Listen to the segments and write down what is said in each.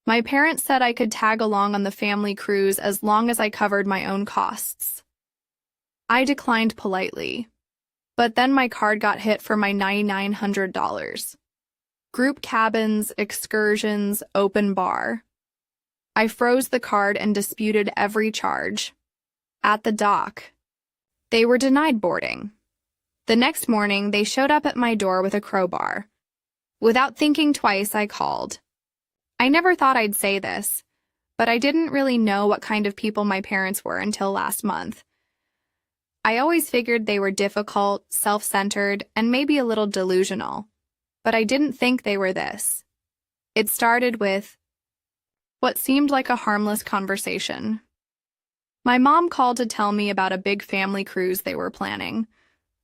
My parents said I could tag along on the family cruise as long as I covered my own costs. I declined politely, but then my card got hit for my $9,900. Group cabins, excursions, open bar. I froze the card and disputed every charge. At the dock, they were denied boarding. The next morning, they showed up at my door with a crowbar. Without thinking twice, I called. I never thought I'd say this, but I didn't really know what kind of people my parents were until last month. I always figured they were difficult, self-centered, and maybe a little delusional, but I didn't think they were this. It started with what seemed like a harmless conversation. My mom called to tell me about a big family cruise they were planning.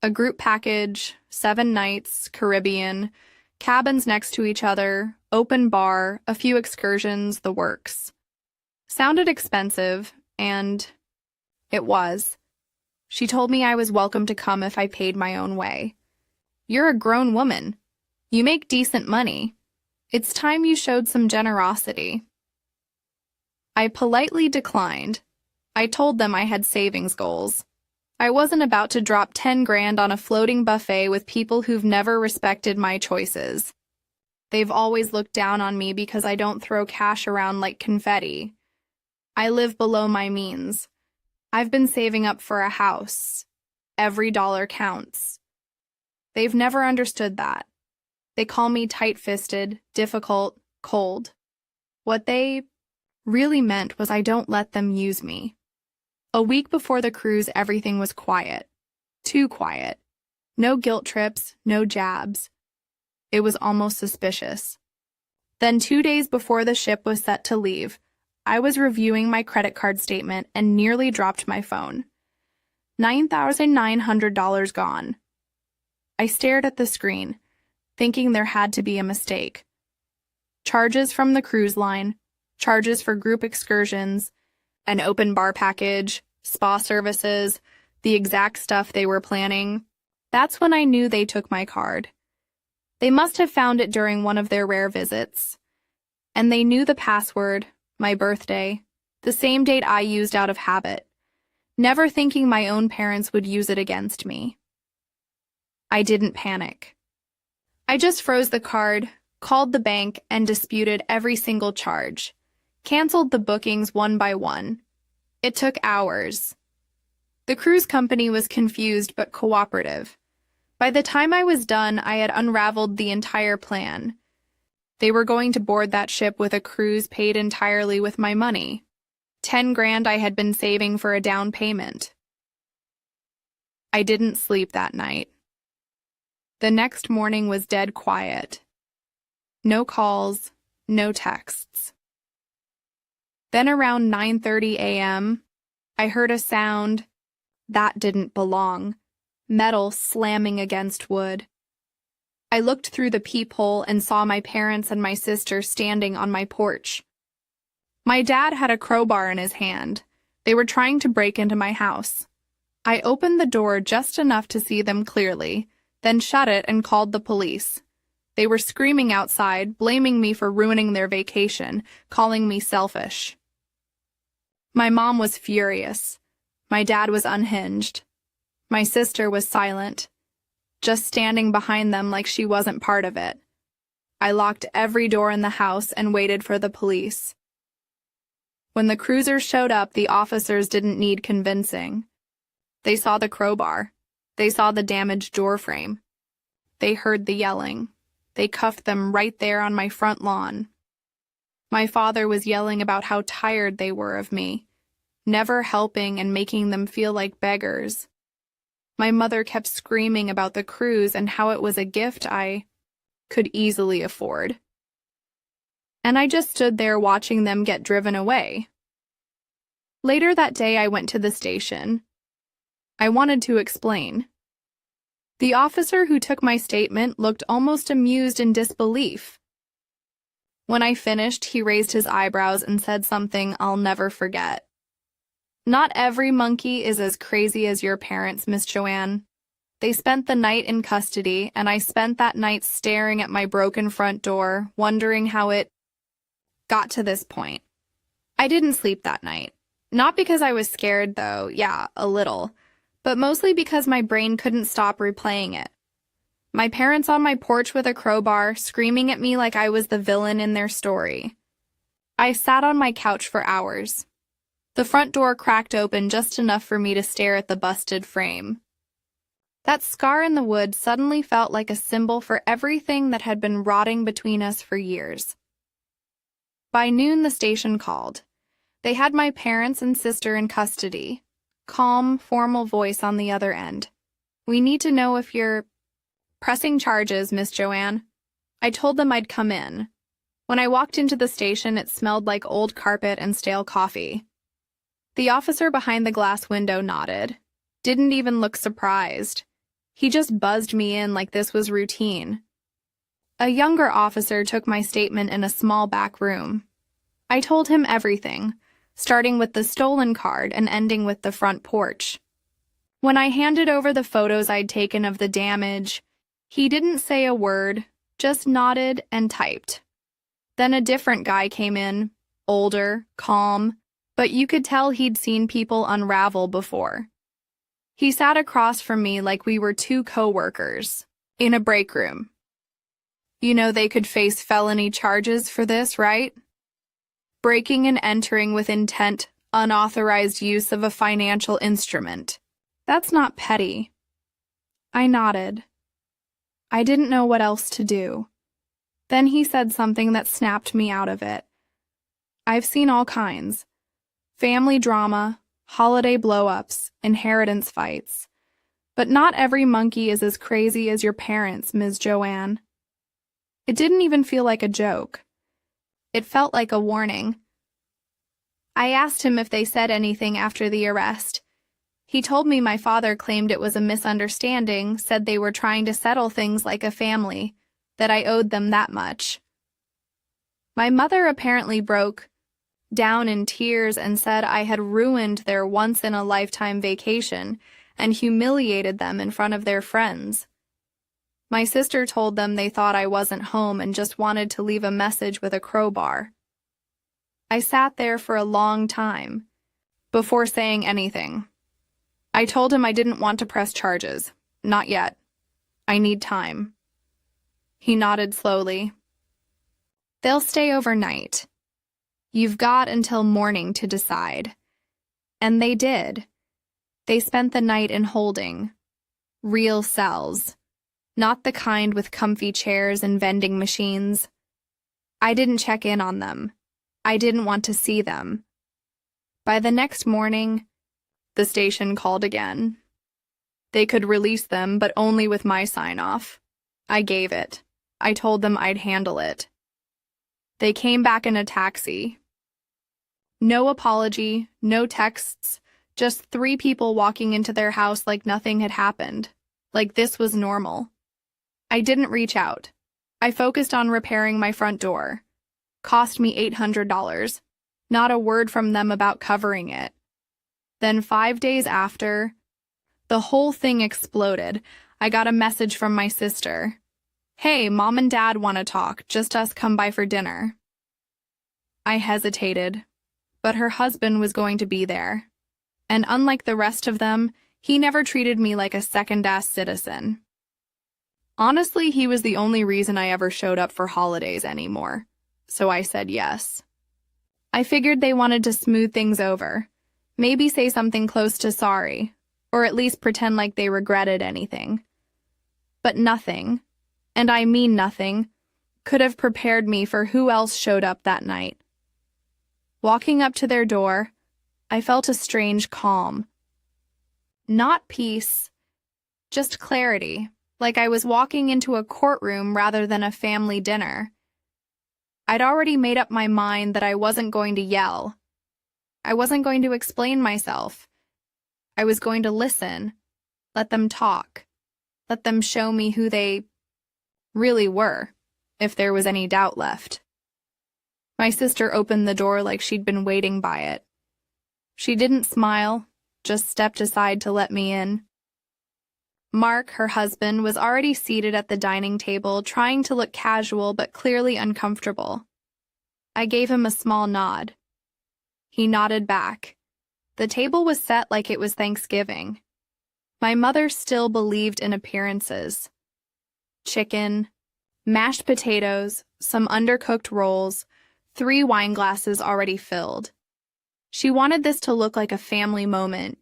A group package, 7 nights, Caribbean, cabins next to each other, open bar, a few excursions, the works. Sounded expensive, and it was. She told me I was welcome to come if I paid my own way. You're a grown woman. You make decent money. It's time you showed some generosity. I politely declined. I told them I had savings goals. I wasn't about to drop 10 grand on a floating buffet with people who've never respected my choices. They've always looked down on me because I don't throw cash around like confetti. I live below my means. I've been saving up for a house. Every dollar counts. They've never understood that. They call me tight-fisted, difficult, cold. What they really meant was I don't let them use me. A week before the cruise, everything was quiet. Too quiet. No guilt trips, no jabs. It was almost suspicious. Then 2 days before the ship was set to leave, I was reviewing my credit card statement and nearly dropped my phone. $9,900 gone. I stared at the screen, thinking there had to be a mistake. Charges from the cruise line, charges for group excursions, an open bar package, spa services, the exact stuff they were planning. That's when I knew they took my card. They must have found it during one of their rare visits. And they knew the password, my birthday, the same date I used out of habit, never thinking my own parents would use it against me. I didn't panic. I just froze the card, called the bank, and disputed every single charge. Canceled the bookings one by one. It took hours. The cruise company was confused but cooperative. By the time I was done, I had unraveled the entire plan. They were going to board that ship with a cruise paid entirely with my money. 10 grand I had been saving for a down payment. I didn't sleep that night. The next morning was dead quiet. No calls, no texts. Then around 9:30 a.m., I heard a sound that didn't belong, metal slamming against wood. I looked through the peephole and saw my parents and my sister standing on my porch. My dad had a crowbar in his hand. They were trying to break into my house. I opened the door just enough to see them clearly, then shut it and called the police. They were screaming outside, blaming me for ruining their vacation, calling me selfish. My mom was furious. My dad was unhinged. My sister was silent, just standing behind them like she wasn't part of it. I locked every door in the house and waited for the police. When the cruisers showed up, the officers didn't need convincing. They saw the crowbar. They saw the damaged door frame. They heard the yelling. They cuffed them right there on my front lawn. My father was yelling about how tired they were of me, never helping and making them feel like beggars. My mother kept screaming about the cruise and how it was a gift I could easily afford. And I just stood there watching them get driven away. Later that day, I went to the station. I wanted to explain. The officer who took my statement looked almost amused in disbelief. When I finished, he raised his eyebrows and said something I'll never forget. "Not every monkey is as crazy as your parents, Miss Joanne. They spent the night in custody, and I spent that night staring at my broken front door, wondering how it got to this point. I didn't sleep that night. Not because I was scared, though, yeah, a little, but mostly because my brain couldn't stop replaying it. My parents on my porch with a crowbar, screaming at me like I was the villain in their story. I sat on my couch for hours. The front door cracked open just enough for me to stare at the busted frame. That scar in the wood suddenly felt like a symbol for everything that had been rotting between us for years. By noon, the station called. They had my parents and sister in custody. Calm, formal voice on the other end. "We need to know if you're pressing charges, Miss Joanne." I told them I'd come in. When I walked into the station, it smelled like old carpet and stale coffee. The officer behind the glass window nodded. Didn't even look surprised. He just buzzed me in like this was routine. A younger officer took my statement in a small back room. I told him everything, starting with the stolen card and ending with the front porch. When I handed over the photos I'd taken of the damage, he didn't say a word, just nodded and typed. Then a different guy came in, older, calm, but you could tell he'd seen people unravel before. He sat across from me like we were two co-workers, in a break room. "You know they could face felony charges for this, right? Breaking and entering with intent, unauthorized use of a financial instrument. That's not petty." I nodded. I didn't know what else to do. Then he said something that snapped me out of it. "I've seen all kinds. Family drama, holiday blow-ups, inheritance fights. But not every monkey is as crazy as your parents, Ms. Joanne." It didn't even feel like a joke. It felt like a warning. I asked him if they said anything after the arrest. He told me my father claimed it was a misunderstanding, said they were trying to settle things like a family, that I owed them that much. My mother apparently broke down in tears and said I had ruined their once-in-a-lifetime vacation and humiliated them in front of their friends. My sister told them they thought I wasn't home and just wanted to leave a message with a crowbar. I sat there for a long time, before saying anything. I told him I didn't want to press charges. Not yet. I need time. He nodded slowly. "They'll stay overnight. You've got until morning to decide." And they did. They spent the night in holding. Real cells. Not the kind with comfy chairs and vending machines. I didn't check in on them. I didn't want to see them. By the next morning, the station called again. They could release them, but only with my sign-off. I gave it. I told them I'd handle it. They came back in a taxi. No apology, no texts, just 3 people walking into their house like nothing had happened, like this was normal. I didn't reach out. I focused on repairing my front door. Cost me $800. Not a word from them about covering it. Then 5 days after, the whole thing exploded. I got a message from my sister. "Hey, Mom and Dad want to talk, just us come by for dinner." I hesitated, but her husband was going to be there. And unlike the rest of them, he never treated me like a second-class citizen. Honestly, he was the only reason I ever showed up for holidays anymore, so I said yes. I figured they wanted to smooth things over, maybe say something close to sorry, or at least pretend like they regretted anything. But nothing, and I mean nothing, could have prepared me for who else showed up that night. Walking up to their door, I felt a strange calm. Not peace, just clarity. Like I was walking into a courtroom rather than a family dinner. I'd already made up my mind that I wasn't going to yell. I wasn't going to explain myself. I was going to listen, let them talk, let them show me who they really were, if there was any doubt left. My sister opened the door like she'd been waiting by it. She didn't smile, just stepped aside to let me in. Mark, her husband, was already seated at the dining table, trying to look casual but clearly uncomfortable. I gave him a small nod. He nodded back. The table was set like it was Thanksgiving. My mother still believed in appearances. Chicken, mashed potatoes, some undercooked rolls, 3 wine glasses already filled. She wanted this to look like a family moment,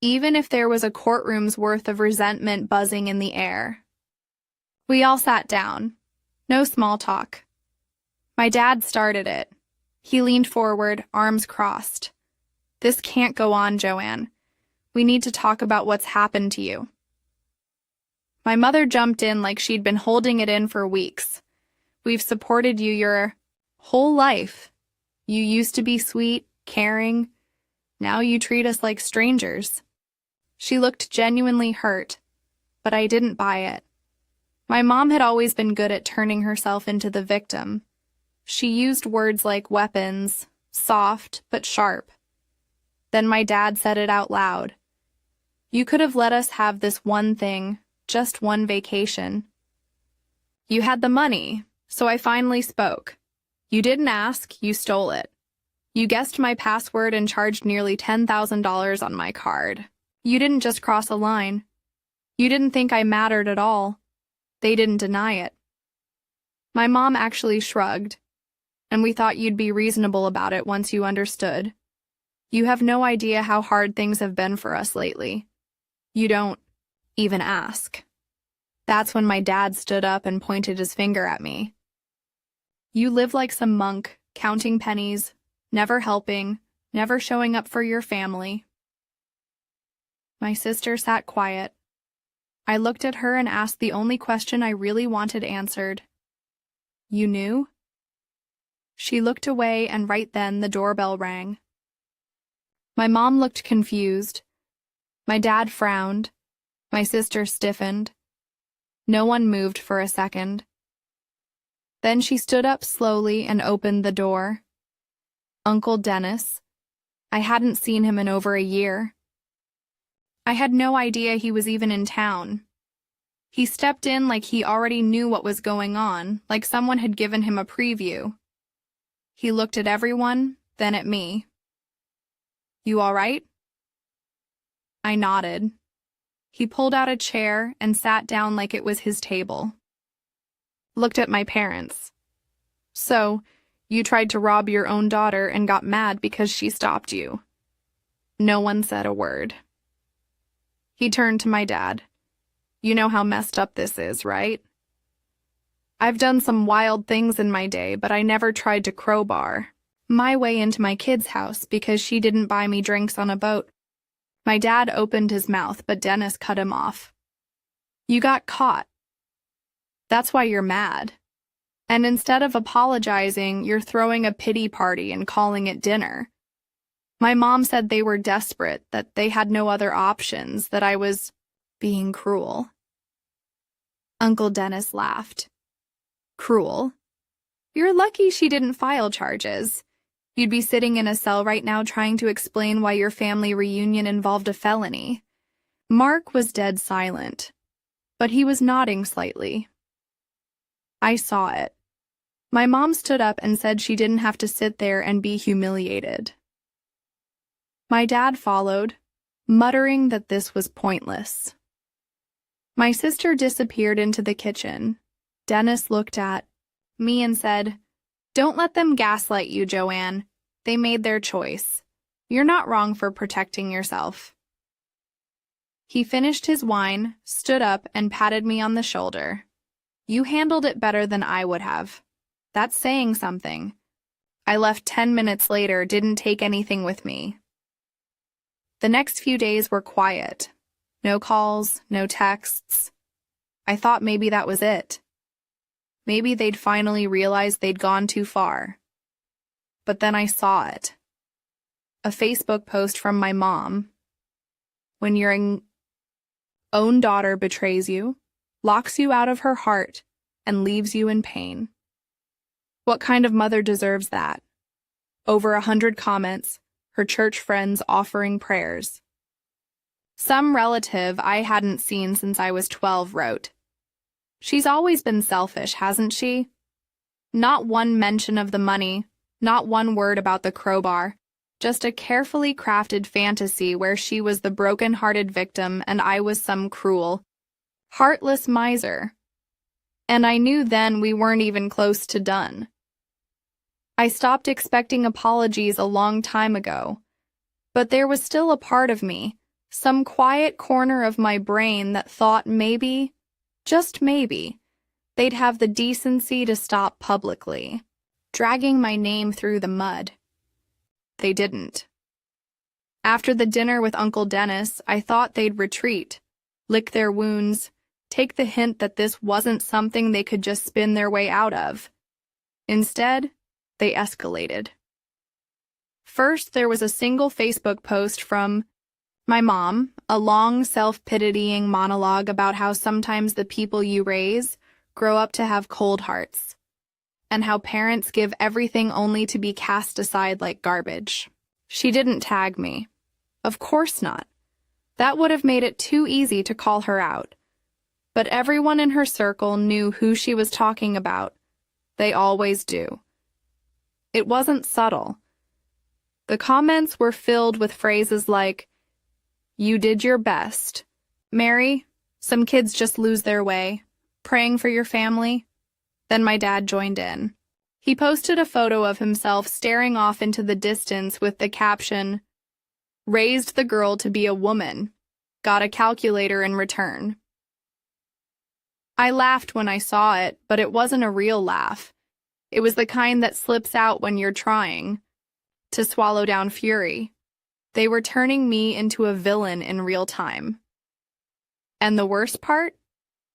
even if there was a courtroom's worth of resentment buzzing in the air. We all sat down. No small talk. My dad started it. He leaned forward, arms crossed. "This can't go on, Joanne. We need to talk about what's happened to you." My mother jumped in like she'd been holding it in for weeks. "We've supported you your whole life. You used to be sweet, caring. Now you treat us like strangers." She looked genuinely hurt, but I didn't buy it. My mom had always been good at turning herself into the victim. She used words like weapons, soft but sharp. Then my dad said it out loud. "You could have let us have this one thing, just one vacation." "You had the money, so I finally spoke. You didn't ask, you stole it. You guessed my password and charged nearly $10,000 on my card. You didn't just cross a line. You didn't think I mattered at all." They didn't deny it. My mom actually shrugged, and we thought you'd be reasonable about it once you understood. You have no idea how hard things have been for us lately. You don't even ask. That's when my dad stood up and pointed his finger at me. "You live like some monk, counting pennies, never helping, never showing up for your family." My sister sat quiet. I looked at her and asked the only question I really wanted answered. "You knew?" She looked away, and right then the doorbell rang. My mom looked confused. My dad frowned. My sister stiffened. No one moved for a second. Then she stood up slowly and opened the door. Uncle Dennis. I hadn't seen him in over a year. I had no idea he was even in town. He stepped in like he already knew what was going on, like someone had given him a preview. He looked at everyone, then at me. "You all right?" I nodded. He pulled out a chair and sat down like it was his table. Looked at my parents. "So, you tried to rob your own daughter and got mad because she stopped you." No one said a word. He turned to my dad. "You know how messed up this is, right? I've done some wild things in my day, but I never tried to crowbar my way into my kid's house because she didn't buy me drinks on a boat." My dad opened his mouth, but Dennis cut him off. "You got caught. That's why you're mad. And instead of apologizing, you're throwing a pity party and calling it dinner. My mom said they were desperate, that they had no other options, that I was being cruel." Uncle Dennis laughed. "Cruel? You're lucky she didn't file charges. You'd be sitting in a cell right now trying to explain why your family reunion involved a felony." Mark was dead silent, but he was nodding slightly. I saw it. My mom stood up and said she didn't have to sit there and be humiliated. My dad followed, muttering that this was pointless. My sister disappeared into the kitchen. Dennis looked at me and said, "Don't let them gaslight you, Joanne. They made their choice. You're not wrong for protecting yourself." He finished his wine, stood up, and patted me on the shoulder. "You handled it better than I would have. That's saying something. I left 10 minutes later, didn't take anything with me." The next few days were quiet. No calls, no texts. I thought maybe that was it. Maybe they'd finally realized they'd gone too far. But then I saw it. A Facebook post from my mom. "When your own daughter betrays you, locks you out of her heart, and leaves you in pain. What kind of mother deserves that?" Over 100 comments, her church friends offering prayers. Some relative I hadn't seen since I was 12 wrote, "She's always been selfish, hasn't she? Not one mention of the money, Not one word about the crowbar, just a carefully crafted fantasy where she was the broken-hearted victim and I was some cruel, heartless miser. And I knew then we weren't even close to done. I stopped expecting apologies a long time ago, but there was still a part of me, some quiet corner of my brain that thought maybe, just maybe, they'd have the decency to stop publicly dragging my name through the mud. They didn't. After the dinner with Uncle Dennis, I thought they'd retreat, lick their wounds, take the hint that this wasn't something they could just spin their way out of. Instead, they escalated. First, there was a single Facebook post from my mom, a long, self-pitying monologue about how sometimes the people you raise grow up to have cold hearts, and how parents give everything only to be cast aside like garbage. She didn't tag me. Of course not. That would have made it too easy to call her out. But everyone in her circle knew who she was talking about. They always do. It wasn't subtle. The comments were filled with phrases like, "You did your best," "Mary, some kids just lose their way," "Praying for your family." Then my dad joined in. He posted a photo of himself staring off into the distance with the caption, "Raised the girl to be a woman. Got a calculator in return." I laughed when I saw it, but it wasn't a real laugh. It was the kind that slips out when you're trying to swallow down fury. They were turning me into a villain in real time. And the worst part?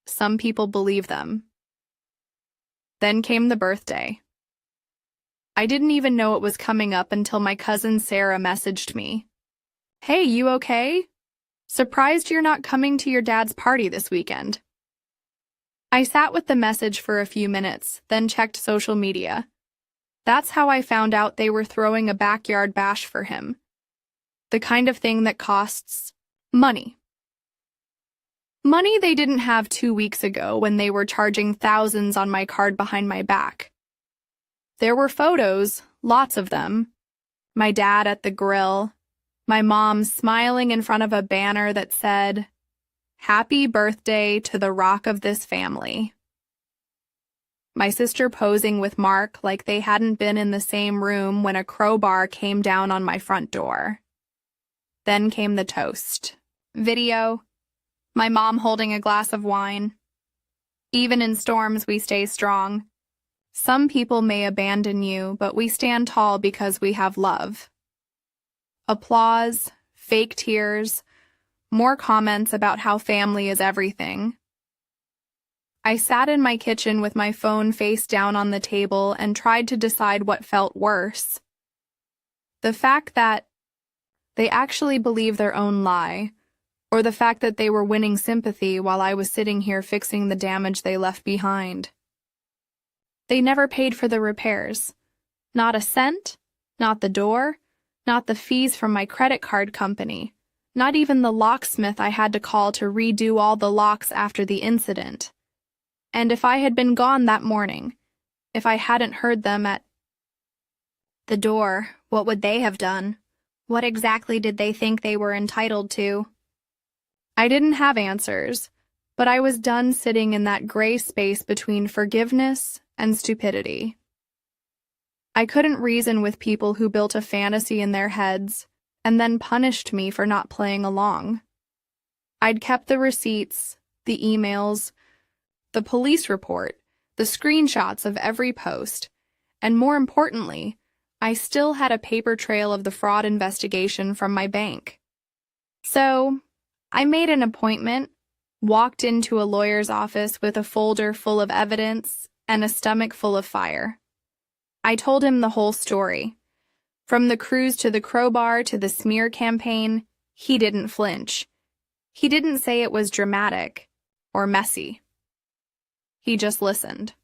Some people believe them. Then came the birthday. I didn't even know it was coming up until my cousin Sarah messaged me. "Hey, you okay? Surprised you're not coming to your dad's party this weekend." I sat with the message for a few minutes, then checked social media. That's how I found out they were throwing a backyard bash for him. The kind of thing that costs money. Money they didn't have 2 weeks ago when they were charging thousands on my card behind my back. There were photos, lots of them. My dad at the grill, my mom smiling in front of a banner that said, "Happy birthday to the rock of this family." My sister posing with Mark like they hadn't been in the same room when a crowbar came down on my front door. Then came the toast. Video. My mom holding a glass of wine. Even in storms, we stay strong. Some people may abandon you, but we stand tall because we have love. Applause, fake tears, more comments about how family is everything. I sat in my kitchen with my phone face down on the table and tried to decide what felt worse. The fact that they actually believe their own lie, or the fact that they were winning sympathy while I was sitting here fixing the damage they left behind. They never paid for the repairs. Not a cent, not the door, not the fees from my credit card company, not even the locksmith I had to call to redo all the locks after the incident. And if I had been gone that morning, if I hadn't heard them at the door, what would they have done? What exactly did they think they were entitled to? I didn't have answers, but I was done sitting in that gray space between forgiveness and stupidity. I couldn't reason with people who built a fantasy in their heads and then punished me for not playing along. I'd kept the receipts, the emails, the police report, the screenshots of every post, and more importantly, I still had a paper trail of the fraud investigation from my bank. So, I made an appointment, walked into a lawyer's office with a folder full of evidence and a stomach full of fire. I told him the whole story. From the cruise to the crowbar to the smear campaign, he didn't flinch. He didn't say it was dramatic or messy. He just listened.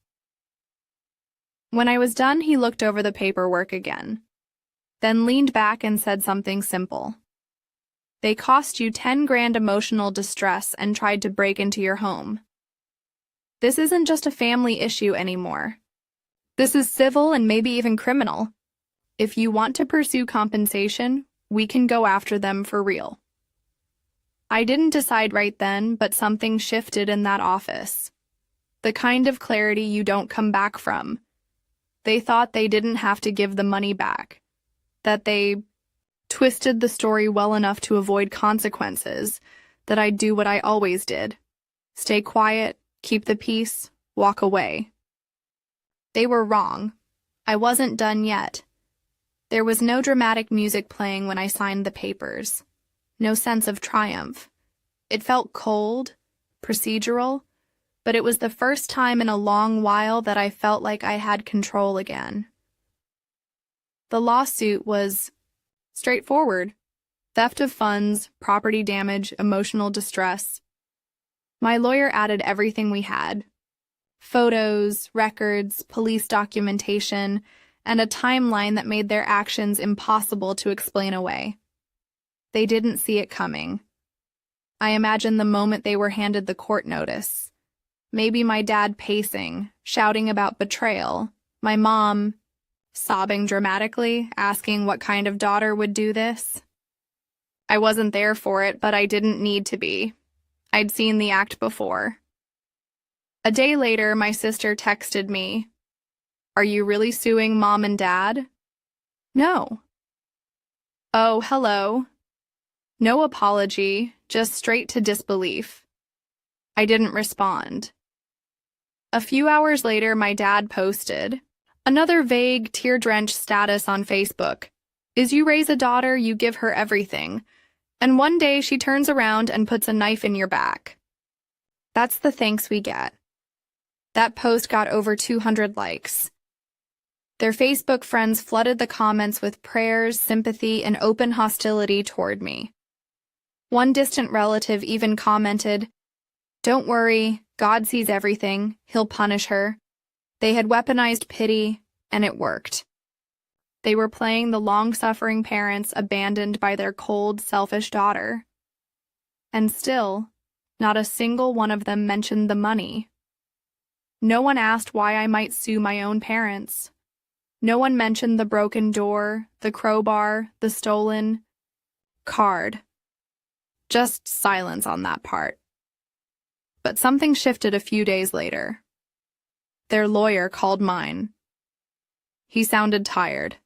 When I was done, he looked over the paperwork again, then leaned back and said something simple. They cost you 10 grand emotional distress and tried to break into your home. This isn't just a family issue anymore. This is civil and maybe even criminal. If you want to pursue compensation, we can go after them for real. I didn't decide right then, but something shifted in that office. The kind of clarity you don't come back from. They thought they didn't have to give the money back, that they twisted the story well enough to avoid consequences, that I'd do what I always did. Stay quiet, keep the peace, walk away. They were wrong. I wasn't done yet. There was no dramatic music playing when I signed the papers. No sense of triumph. It felt cold, procedural, but it was the first time in a long while that I felt like I had control again. The lawsuit was straightforward. Theft of funds, property damage, emotional distress. My lawyer added everything we had. Photos, records, police documentation, and a timeline that made their actions impossible to explain away. They didn't see it coming. I imagined the moment they were handed the court notice. Maybe my dad pacing, shouting about betrayal, my mom sobbing dramatically, asking what kind of daughter would do this. I wasn't there for it, but I didn't need to be. I'd seen the act before. A day later, my sister texted me, "Are you really suing Mom and Dad?" "No." "Oh, hello." No apology, just straight to disbelief. I didn't respond. A few hours later, my dad posted another vague, tear-drenched status on Facebook. Is you raise a daughter, you give her everything, and one day she turns around and puts a knife in your back. That's the thanks we get. That post got over 200 likes. Their Facebook friends flooded the comments with prayers, sympathy, and open hostility toward me. One distant relative even commented, "Don't worry, God sees everything, he'll punish her." They had weaponized pity, and it worked. They were playing the long-suffering parents abandoned by their cold, selfish daughter. And still, not a single one of them mentioned the money. No one asked why I might sue my own parents. No one mentioned the broken door, the crowbar, the stolen card. Just silence on that part. But something shifted a few days later. Their lawyer called mine. He sounded tired,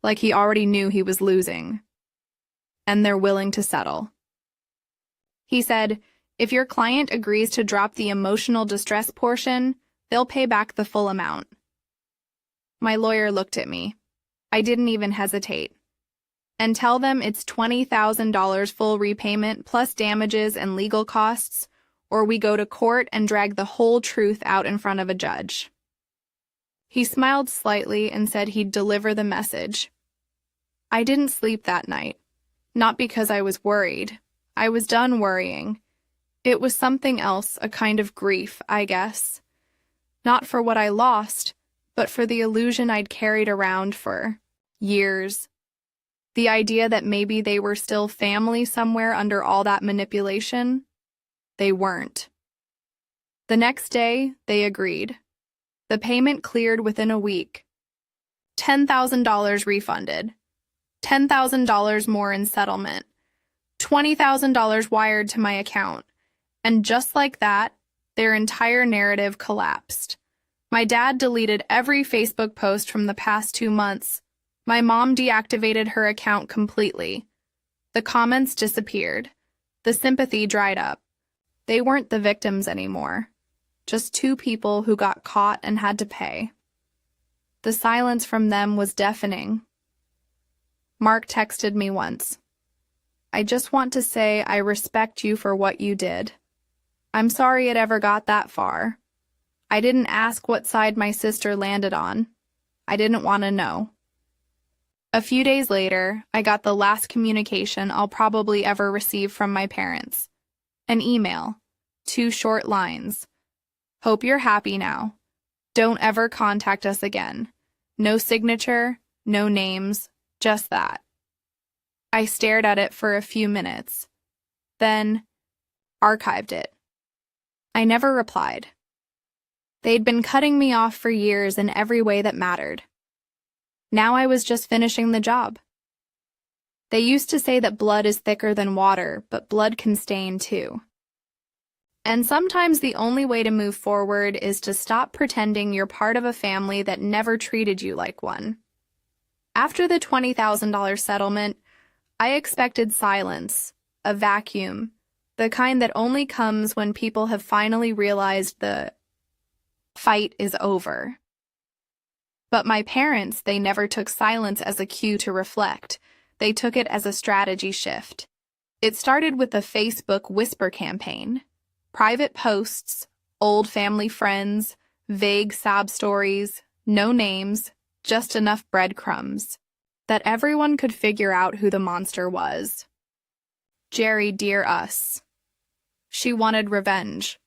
like he already knew he was losing. And they're willing to settle. He said, if your client agrees to drop the emotional distress portion, they'll pay back the full amount. My lawyer looked at me. I didn't even hesitate. And tell them it's $20,000 full repayment plus damages and legal costs, or we go to court and drag the whole truth out in front of a judge. He smiled slightly and said he'd deliver the message. I didn't sleep that night. Not because I was worried. I was done worrying. It was something else, a kind of grief, I guess. Not for what I lost, but for the illusion I'd carried around for years. The idea that maybe they were still family somewhere under all that manipulation. They weren't. The next day, they agreed. The payment cleared within a week. $10,000 refunded. $10,000 more in settlement. $20,000 wired to my account. And just like that, their entire narrative collapsed. My dad deleted every Facebook post from the past 2 months. My mom deactivated her account completely. The comments disappeared. The sympathy dried up. They weren't the victims anymore. Just two people who got caught and had to pay. The silence from them was deafening. Mark texted me once. I just want to say I respect you for what you did. I'm sorry it ever got that far. I didn't ask what side my sister landed on. I didn't want to know. A few days later, I got the last communication I'll probably ever receive from my parents. An email. 2 short lines. Hope you're happy now. Don't ever contact us again. No signature, no names, just that. I stared at it for a few minutes. Then, archived it. I never replied. They'd been cutting me off for years in every way that mattered. Now I was just finishing the job. They used to say that blood is thicker than water, but blood can stain too. And sometimes the only way to move forward is to stop pretending you're part of a family that never treated you like one. After the $20,000 settlement, I expected silence, a vacuum, the kind that only comes when people have finally realized the fight is over. But my parents, they never took silence as a cue to reflect. They took it as a strategy shift. It started with a Facebook whisper campaign. Private posts, old family friends, vague sob stories, no names, just enough breadcrumbs that everyone could figure out who the monster was. Jerry, dear us. She wanted revenge.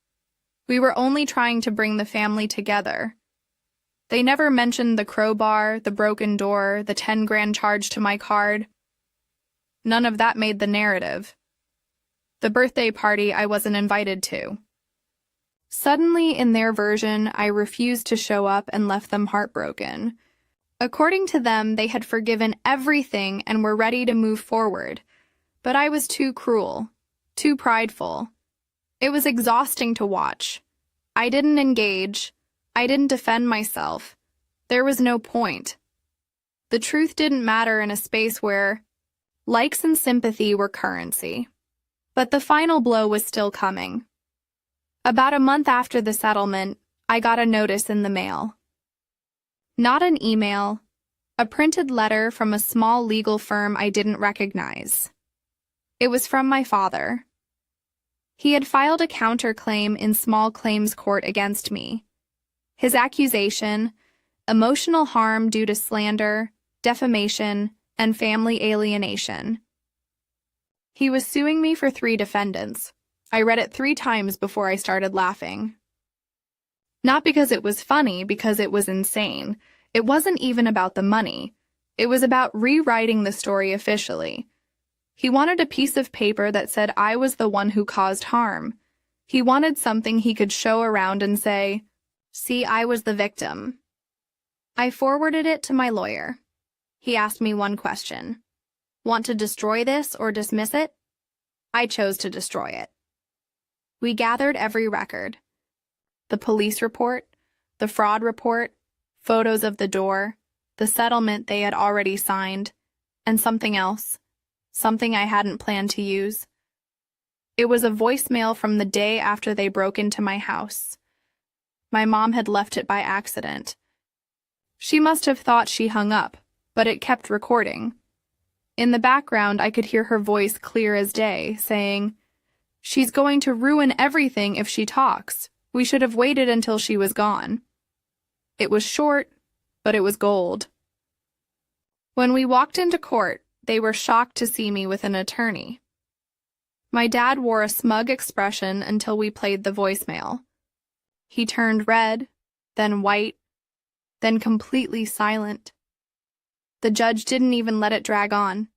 We were only trying to bring the family together. They never mentioned the crowbar, the broken door, the 10 grand charge to my card. None of that made the narrative. The birthday party I wasn't invited to. Suddenly, in their version, I refused to show up and left them heartbroken. According to them, they had forgiven everything and were ready to move forward. But I was too cruel, too prideful. It was exhausting to watch. I didn't engage. I didn't defend myself. There was no point. The truth didn't matter in a space where likes and sympathy were currency. But the final blow was still coming. About a month after the settlement, I got a notice in the mail. Not an email, a printed letter from a small legal firm I didn't recognize. It was from my father. He had filed a counterclaim in small claims court against me. His accusation, emotional harm due to slander, defamation, and family alienation. He was suing me for 3 defendants. I read it 3 times before I started laughing. Not because it was funny, because it was insane. It wasn't even about the money. It was about rewriting the story officially. He wanted a piece of paper that said I was the one who caused harm. He wanted something he could show around and say, "See, I was the victim." I forwarded it to my lawyer. He asked me one question. Want to destroy this or dismiss it? I chose to destroy it. We gathered every record. The police report, the fraud report, photos of the door, the settlement they had already signed, and something else, something I hadn't planned to use. It was a voicemail from the day after they broke into my house. My mom had left it by accident. She must have thought she hung up, but it kept recording. In the background, I could hear her voice clear as day, saying, "She's going to ruin everything if she talks. We should have waited until she was gone." It was short, but it was gold. When we walked into court, they were shocked to see me with an attorney. My dad wore a smug expression until we played the voicemail. He turned red, then white, then completely silent. The judge didn't even let it drag on.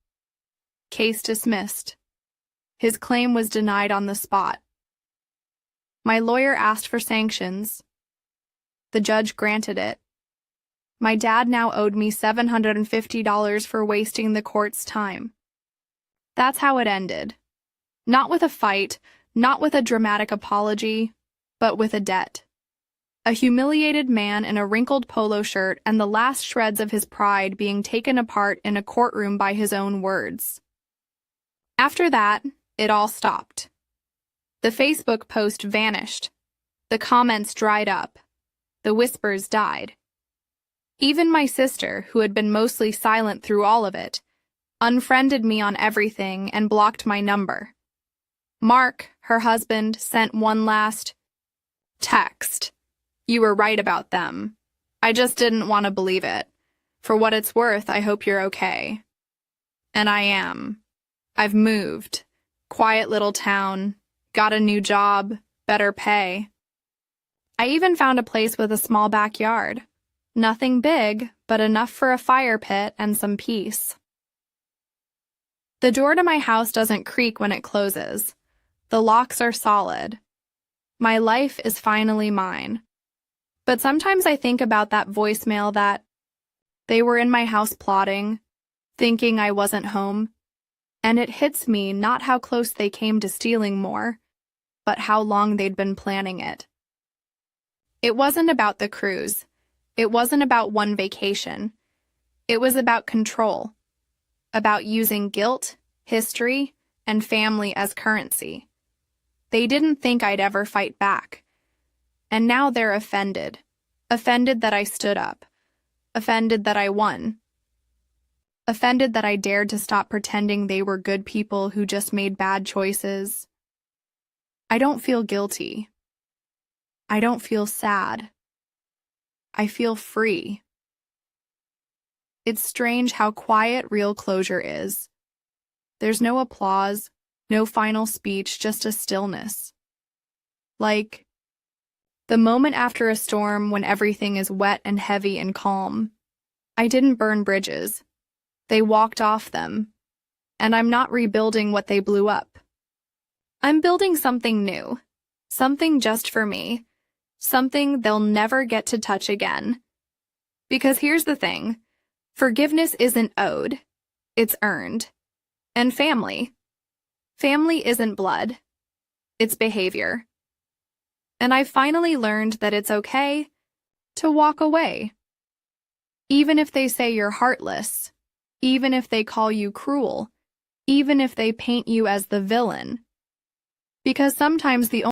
Case dismissed. His claim was denied on the spot. My lawyer asked for sanctions. The judge granted it. My dad now owed me $750 for wasting the court's time. That's how it ended. Not with a fight, not with a dramatic apology, but with a debt. A humiliated man in a wrinkled polo shirt and the last shreds of his pride being taken apart in a courtroom by his own words. After that, it all stopped. The Facebook post vanished. The comments dried up. The whispers died. Even my sister, who had been mostly silent through all of it, unfriended me on everything and blocked my number. Mark, her husband, sent one last text. "You were right about them. I just didn't want to believe it. For what it's worth, I hope you're okay." And I am. I've moved. Quiet little town. Got a new job. Better pay. I even found a place with a small backyard. Nothing big, but enough for a fire pit and some peace. The door to my house doesn't creak when it closes. The locks are solid. My life is finally mine. But sometimes I think about that voicemail that They were in my house plotting, thinking I wasn't home, and it hits me not how close they came to stealing more, but how long they'd been planning it. It wasn't about the cruise. It wasn't about one vacation. It was about control, about using guilt, history, and family as currency. They didn't think I'd ever fight back. And now they're offended. Offended that I stood up. Offended that I won. Offended that I dared to stop pretending they were good people who just made bad choices. I don't feel guilty. I don't feel sad. I feel free. It's strange how quiet real closure is. There's no applause, no final speech, just a stillness. Like the moment after a storm when everything is wet and heavy and calm. I didn't burn bridges. They walked off them. And I'm not rebuilding what they blew up. I'm building something new. Something just for me. Something they'll never get to touch again. Because here's the thing. Forgiveness isn't owed. It's earned. And family. Family isn't blood. It's behavior. And I finally learned that it's okay to walk away. Even if they say you're heartless. Even if they call you cruel. Even if they paint you as the villain. Because sometimes the